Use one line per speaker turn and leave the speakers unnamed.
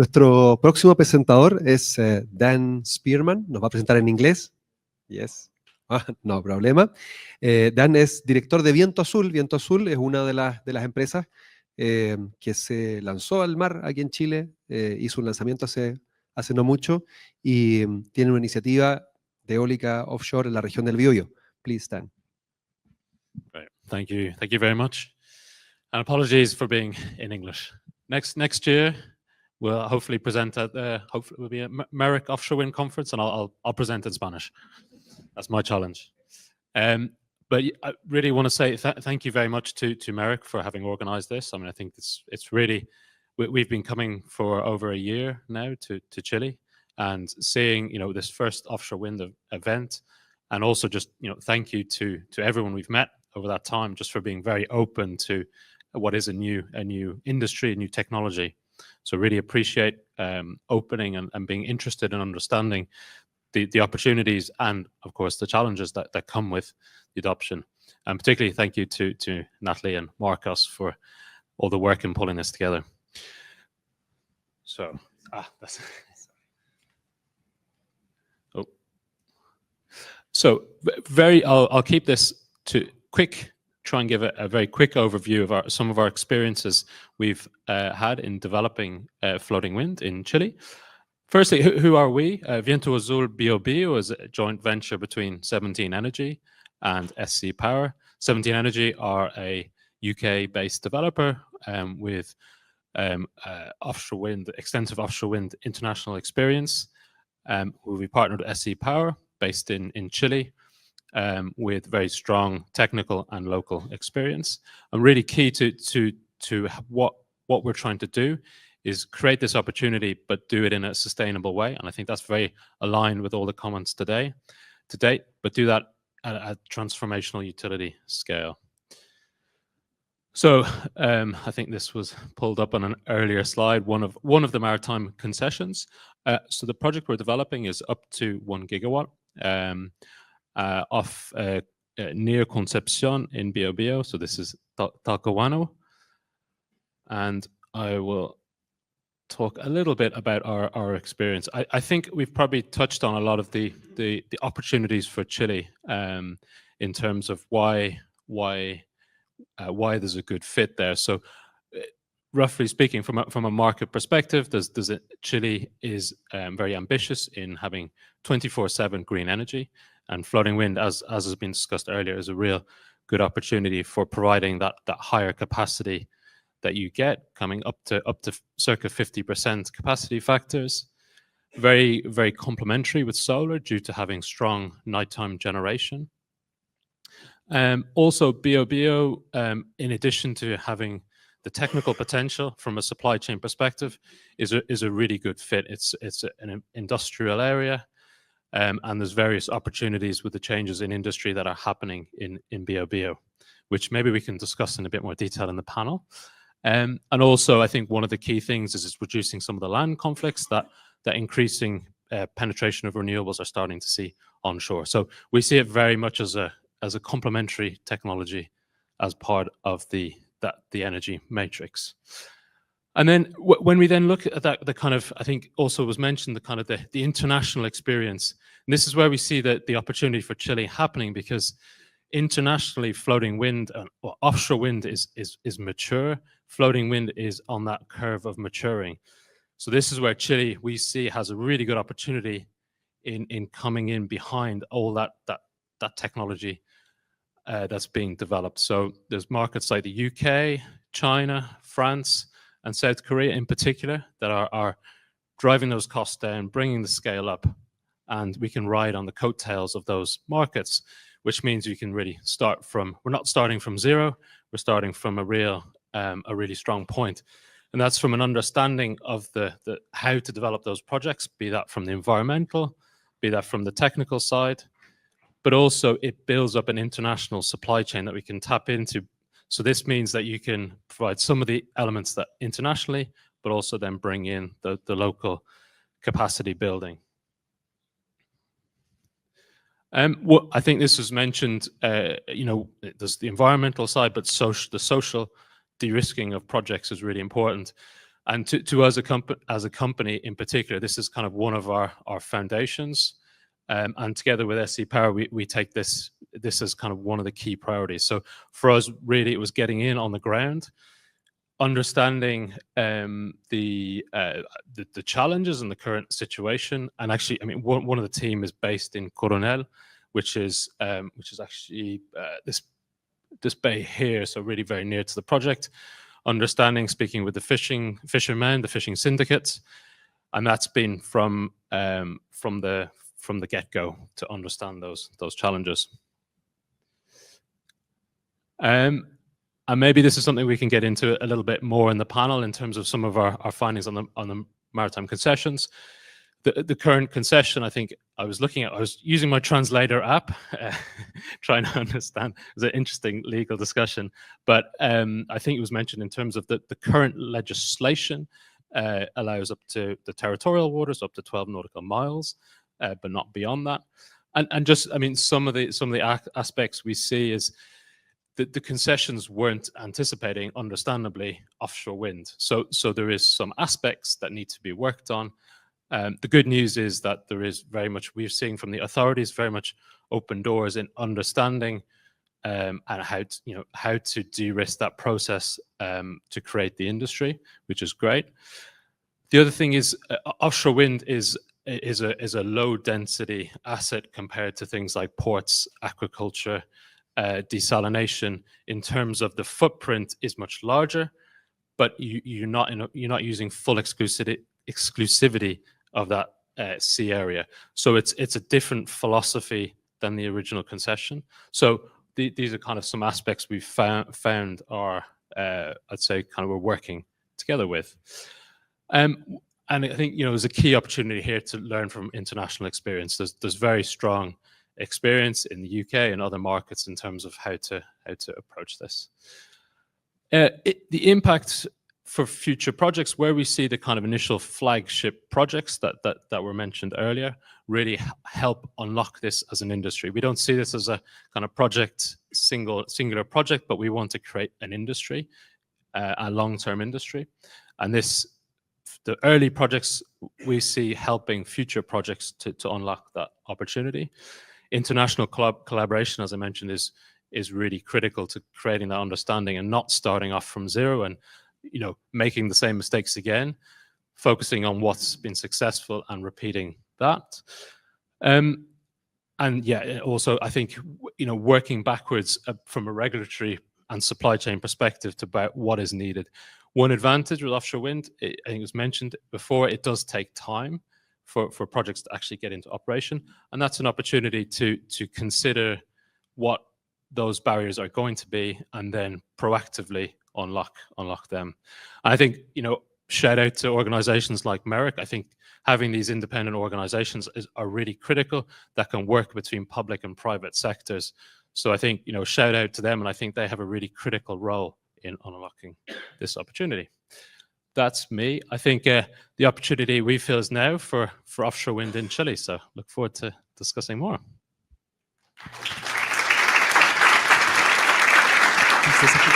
Nuestro próximo presentador es Dan Spearman, nos va a presentar en inglés. Yes. No problema. Dan es director de Viento Azul. Viento Azul es una de las empresas que se lanzó al mar aquí en Chile, hizo un lanzamiento hace no mucho y tiene una iniciativa de eólica offshore en la región del Biobío. Please, Dan.
Great. Thank you very much. And apologies for being in English. Next year, we'll hopefully present at hopefully it will be a MERIC Offshore Wind Conference, and I'll present in Spanish. That's my challenge. But I really want to say thank you very much to MERIC for having organized this. I mean, I think it's really, we've been coming for over a year now to Chile, and seeing, you know, this first offshore wind event, and also just, you know, thank you to everyone we've met over that time, just for being very open to what is a new industry, a new technology. So really appreciate opening and being interested in understanding the opportunities and, of course, the challenges that come with the adoption. And particularly thank you to Natalie and Marcos for all the work in pulling this together. So, that's... Oh. So I'll keep this to quick, try and give a very quick overview of some of our experiences we've had in developing floating wind in Chile. Firstly, who are we? Viento Azul Biobío is a joint venture between 17 Energy and SC Power. 17 Energy are a UK-based developer with offshore wind, extensive offshore wind international experience, who we partnered with SC Power, based in Chile, with very strong technical and local experience. And really key to what we're trying to do is create this opportunity, but do it in a sustainable way. And I think that's very aligned with all the comments to date, but do that at a transformational utility scale. So I think this was pulled up on an earlier slide, one of the maritime concessions. So the project we're developing is up to 1 gigawatt off near Concepcion in Biobío. So this is Talcahuano. And I will talk a little bit about our experience. I think we've probably touched on a lot of the opportunities for Chile in terms of why there's a good fit there. So roughly speaking, from a market perspective, Chile is very ambitious in having 24/7 green energy, and floating wind, as has been discussed earlier, is a real good opportunity for providing that higher capacity that you get, coming up to circa 50% capacity factors. Very, very complementary with solar due to having strong nighttime generation. Also, Biobío, in addition to having the technical potential from a supply chain perspective, is a really good fit. It's an industrial area, and there's various opportunities with the changes in industry that are happening in Biobío, which maybe we can discuss in a bit more detail in the panel. And also, I think one of the key things is it's reducing some of the land conflicts that increasing penetration of renewables are starting to see onshore. So we see it very much as a complementary technology as part of the energy matrix. And then when we then look at that, the kind of, I think also was mentioned, the kind of the international experience. And this is where we see the opportunity for Chile happening, because internationally, floating wind or offshore wind is mature. Floating wind is on that curve of maturing. So this is where Chile, we see, has a really good opportunity in coming in behind all that technology that's being developed. So there's markets like the UK, China, France, and South Korea in particular that are driving those costs down, bringing the scale up, and we can ride on the coattails of those markets, which means we can really start from, we're not starting from zero, we're starting from a really strong point. And that's from an understanding of the how to develop those projects, be that from the environmental, be that from the technical side, but also it builds up an international supply chain that we can tap into. So this means that you can provide some of the elements that internationally, but also then bring in the local capacity building. What I think this was mentioned, you know, there's the environmental side, but the social de-risking of projects is really important. And to us as a company in particular, this is kind of one of our foundations. And together with SC Power, we take this as kind of one of the key priorities. So for us, really, it was getting in on the ground, understanding the challenges and the current situation. And actually, I mean, one of the team is based in Coronel, which is actually this bay here, so really very near to the project. Understanding, speaking with the fishermen, the fishing syndicates, and that's been from the get-go to understand those challenges. And maybe this is something we can get into a little bit more in the panel in terms of some of our findings on the maritime concessions. The current concession, I think I was using my translator app, trying to understand. It was an interesting legal discussion, but I think it was mentioned in terms of the current legislation allows up to the territorial waters up to 12 nautical miles, but not beyond that. And just, I mean, some of the aspects we see is that the concessions weren't anticipating, understandably, offshore wind. So there is some aspects that need to be worked on. The good news is that there is very much, we're seeing from the authorities, very much open doors in understanding and how to de-risk that process to create the industry, which is great. The other thing is offshore wind is a low density asset compared to things like ports, aquaculture, desalination. In terms of the footprint is much larger, but you're not using full exclusivity of that sea area. So it's a different philosophy than the original concession. So these are kind of some aspects we've found are, I'd say, kind of we're working together with. And I think, there's a key opportunity here to learn from international experience. There's very strong experience in the UK and other markets in terms of how to approach this. The impact for future projects, where we see the kind of initial flagship projects that were mentioned earlier, really help unlock this as an industry. We don't see this as a kind of project, singular project, but we want to create an industry, a long-term industry. And the early projects we see helping future projects to unlock that opportunity. International collaboration, as I mentioned, is really critical to creating that understanding and not starting off from zero and making the same mistakes again, focusing on what's been successful and repeating that. And yeah, also I think working backwards from a regulatory and supply chain perspective to about what is needed. One advantage with offshore wind, I think it was mentioned before, it does take time for projects to actually get into operation, and that's an opportunity to consider what those barriers are going to be and then proactively unlock them. And I think shout out to organizations like MERIC. I think having these independent organizations are really critical that can work between public and private sectors. So I think shout out to them, and I think they have a really critical role in unlocking this opportunity. That's me. I think the opportunity we feel is now for offshore wind in Chile. So look forward to discussing more.
Thanks,